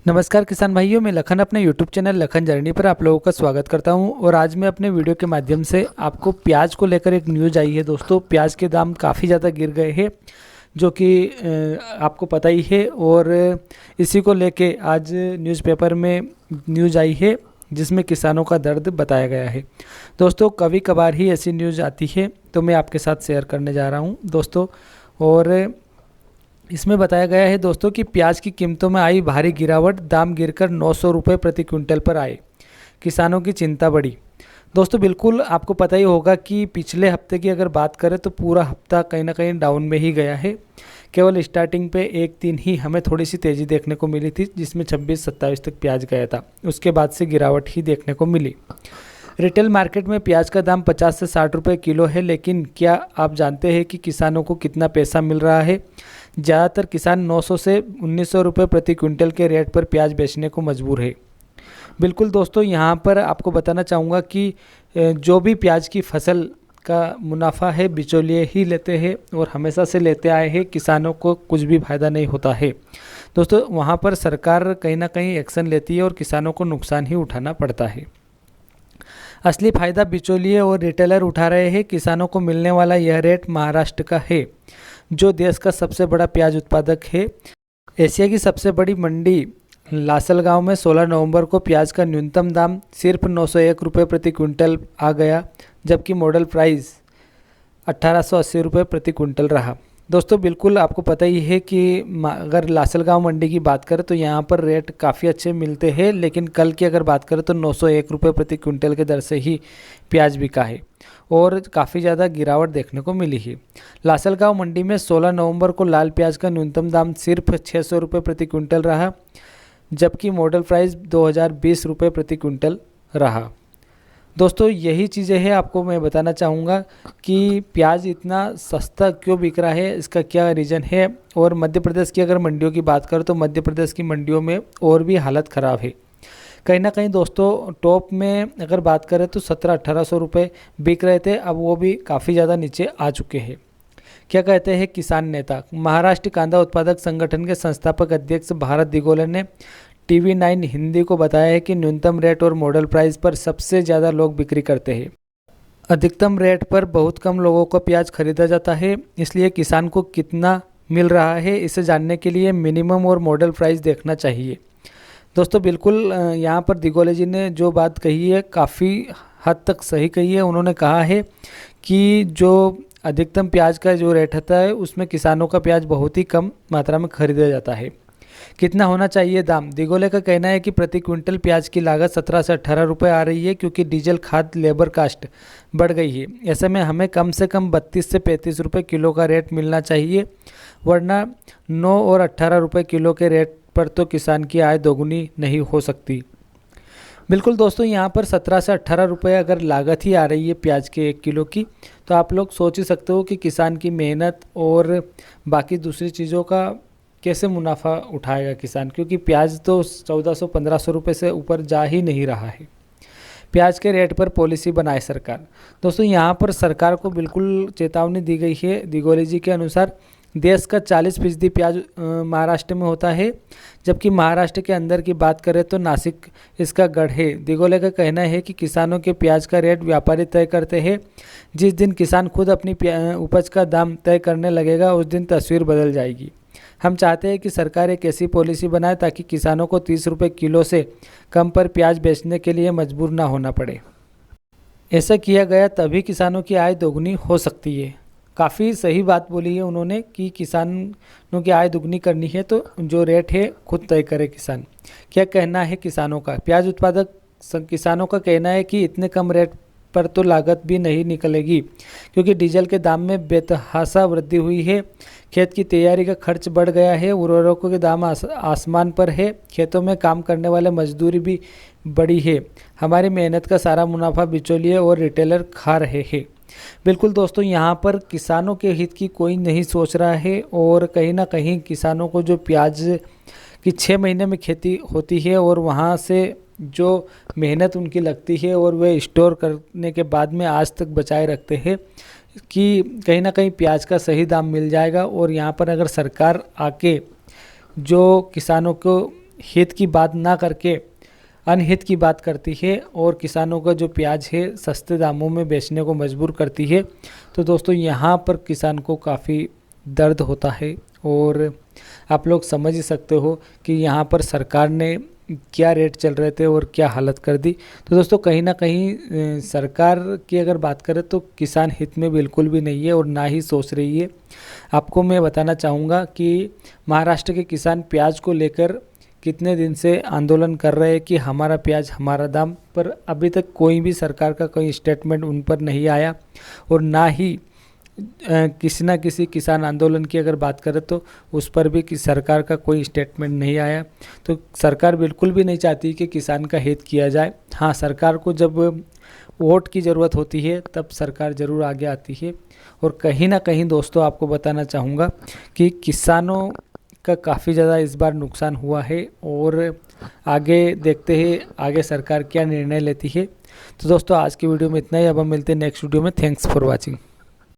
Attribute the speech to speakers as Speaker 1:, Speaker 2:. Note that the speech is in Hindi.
Speaker 1: नमस्कार किसान भाइयों, मैं लखन अपने यूट्यूब चैनल लखन जर्नी पर आप लोगों का स्वागत करता हूं। और आज मैं अपने वीडियो के माध्यम से आपको प्याज को लेकर एक न्यूज़ आई है। दोस्तों, प्याज के दाम काफ़ी ज़्यादा गिर गए हैं, जो कि आपको पता ही है। और इसी को लेके आज न्यूज़पेपर में न्यूज़ आई है जिसमें किसानों का दर्द बताया गया है। दोस्तों, कभी कभार ही ऐसी न्यूज़ आती है तो मैं आपके साथ शेयर करने जा रहा हूँ दोस्तों। और इसमें बताया गया है दोस्तों कि प्याज की कीमतों में आई भारी गिरावट, दाम गिरकर 900 रुपये प्रति क्विंटल पर आए, किसानों की चिंता बढ़ी। दोस्तों, बिल्कुल आपको पता ही होगा कि पिछले हफ्ते की अगर बात करें तो पूरा हफ्ता कहीं ना कहीं डाउन में ही गया है। केवल स्टार्टिंग पे एक दिन ही हमें थोड़ी सी तेज़ी देखने को मिली थी, जिसमें 26-27 तक प्याज गया था। उसके बाद से गिरावट ही देखने को मिली। रिटेल मार्केट में प्याज का दाम 50 से 60 रुपये किलो है, लेकिन क्या आप जानते हैं कि किसानों को कितना पैसा मिल रहा है? ज़्यादातर किसान 900 से 1900 रुपये प्रति क्विंटल के रेट पर प्याज बेचने को मजबूर है। बिल्कुल दोस्तों, यहाँ पर आपको बताना चाहूँगा कि जो भी प्याज की फसल का मुनाफा है बिचौलिए ही लेते हैं और हमेशा से लेते आए हैं। किसानों को कुछ भी फ़ायदा नहीं होता है दोस्तों। वहाँ पर सरकार कहीं ना कहीं एक्शन लेती है और किसानों को नुकसान ही उठाना पड़ता है। असली फ़ायदा बिचौलिए और रिटेलर उठा रहे हैं। किसानों को मिलने वाला यह रेट महाराष्ट्र का है, जो देश का सबसे बड़ा प्याज उत्पादक है। एशिया की सबसे बड़ी मंडी लासलगांव में 16 नवंबर को प्याज का न्यूनतम दाम सिर्फ 901 रुपये प्रति क्विंटल आ गया, जबकि मॉडल प्राइस 1880 रुपये प्रति क्विंटल रहा। दोस्तों, बिल्कुल आपको पता ही है कि अगर लासलगांव मंडी की बात करें तो यहाँ पर रेट काफ़ी अच्छे मिलते हैं, लेकिन कल की अगर बात करें तो 901 रुपये प्रति क्विंटल के दर से ही प्याज बिका है और काफ़ी ज़्यादा गिरावट देखने को मिली है। लासलगांव मंडी में 16 नवंबर को लाल प्याज का न्यूनतम दाम सिर्फ 600 रुपये प्रति क्विंटल रहा, जबकि मॉडल प्राइस 2020 रुपये प्रति क्विंटल रहा। दोस्तों, यही चीज़ें हैं आपको मैं बताना चाहूँगा कि प्याज इतना सस्ता क्यों बिक रहा है, इसका क्या रीज़न है। और मध्य प्रदेश की अगर मंडियों की बात करें तो मध्य प्रदेश की मंडियों में और भी हालत ख़राब है। कहीं ना कहीं दोस्तों, टॉप में अगर बात करें तो 1700-1800 रुपये बिक रहे थे, अब वो भी काफ़ी ज़्यादा नीचे आ चुके हैं। क्या कहते हैं किसान नेता? महाराष्ट्र कांदा उत्पादक संगठन के संस्थापक अध्यक्ष भारत दिगोले ने TV9 हिंदी को बताया है कि न्यूनतम रेट और मॉडल प्राइस पर सबसे ज़्यादा लोग बिक्री करते हैं। अधिकतम रेट पर बहुत कम लोगों को प्याज खरीदा जाता है, इसलिए किसान को कितना मिल रहा है इसे जानने के लिए मिनिमम और मॉडल प्राइस देखना चाहिए। दोस्तों, बिल्कुल यहाँ पर दिगोले जी ने जो बात कही है काफ़ी हद तक सही कही है। उन्होंने कहा है कि जो अधिकतम प्याज का जो रेट होता है उसमें किसानों का प्याज बहुत ही कम मात्रा में खरीदा जाता है। कितना होना चाहिए दाम? दिगोले का कहना है कि प्रति क्विंटल प्याज की लागत 17 से 18 रुपये आ रही है, क्योंकि डीजल, खाद, लेबर कास्ट बढ़ गई है। ऐसे में हमें कम से कम 32 से 35 रुपये किलो का रेट मिलना चाहिए, वरना 9 और 18 रुपये किलो के रेट पर तो किसान की आय दोगुनी नहीं हो सकती। बिल्कुल दोस्तों, यहाँ पर 17 से 18 रुपये अगर लागत ही आ रही है प्याज के 1 किलो की, तो आप लोग सोच ही सकते हो कि किसान की मेहनत और बाकी दूसरी चीज़ों का कैसे मुनाफा उठाएगा किसान, क्योंकि प्याज तो 1400-1500 रुपये से ऊपर जा ही नहीं रहा है। प्याज के रेट पर पॉलिसी बनाए सरकार। दोस्तों, यहाँ पर सरकार को बिल्कुल चेतावनी दी गई है। दिगोले जी के अनुसार देश का 40% प्याज महाराष्ट्र में होता है, जबकि महाराष्ट्र के अंदर की बात करें तो नासिक इसका गढ़ है। दिगोले का कहना है कि किसानों के प्याज का रेट व्यापारी तय करते हैं। जिस दिन किसान खुद अपनी उपज का दाम तय करने लगेगा उस दिन तस्वीर बदल जाएगी। हम चाहते हैं कि सरकार एक ऐसी पॉलिसी बनाए ताकि किसानों को 30 रुपये किलो से कम पर प्याज बेचने के लिए मजबूर ना होना पड़े। ऐसा किया गया तभी किसानों की आय दोगुनी हो सकती है। काफ़ी सही बात बोली है उन्होंने कि किसानों की आय दुगनी करनी है तो जो रेट है खुद तय करे किसान। क्या कहना है किसानों का? प्याज उत्पादक किसानों का कहना है कि इतने कम रेट पर तो लागत भी नहीं निकलेगी, क्योंकि डीजल के दाम में बेतहाशा वृद्धि हुई है। खेत की तैयारी का खर्च बढ़ गया है, उर्वरकों के दाम आसमान पर है, खेतों में काम करने वाले मजदूरी भी बढ़ी है। हमारी मेहनत का सारा मुनाफा बिचौलिए और रिटेलर खा रहे हैं। बिल्कुल दोस्तों, यहाँ पर किसानों के हित की कोई नहीं सोच रहा है और कहीं ना कहीं किसानों को जो प्याज की 6 महीने में खेती होती है और वहाँ से जो मेहनत उनकी लगती है और वे स्टोर करने के बाद में आज तक बचाए रखते हैं कि कहीं ना कहीं प्याज का सही दाम मिल जाएगा। और यहाँ पर अगर सरकार आके जो किसानों को हित की बात ना करके अनहित की बात करती है और किसानों का जो प्याज है सस्ते दामों में बेचने को मजबूर करती है। तो दोस्तों यहाँ पर किसान को काफ़ी दर्द होता है और आप लोग समझ ही सकते हो कि यहाँ पर सरकार ने क्या रेट चल रहे थे और क्या हालत कर दी। तो दोस्तों कहीं ना कहीं सरकार की अगर बात करें तो किसान हित में बिल्कुल भी नहीं है और ना ही सोच रही है। आपको मैं बताना चाहूँगा कि महाराष्ट्र के किसान प्याज को लेकर कितने दिन से आंदोलन कर रहे हैं कि हमारा प्याज हमारा दाम, पर अभी तक कोई भी सरकार का कोई स्टेटमेंट उन पर नहीं आया और ना ही किसी ना किसी किसान आंदोलन की अगर बात करें तो उस पर भी कि सरकार का कोई स्टेटमेंट नहीं आया। तो सरकार बिल्कुल भी नहीं चाहती कि किसान का हित किया जाए। हाँ, सरकार को जब वोट की ज़रूरत होती है तब सरकार ज़रूर आगे आती है। और कहीं ना कहीं दोस्तों आपको बताना चाहूँगा कि किसानों का काफ़ी ज़्यादा इस बार नुकसान हुआ है और आगे देखते हैं आगे सरकार क्या निर्णय लेती है। तो दोस्तों आज की वीडियो में इतना ही। अब हम मिलते हैं नेक्स्ट वीडियो में। Thanks for watching.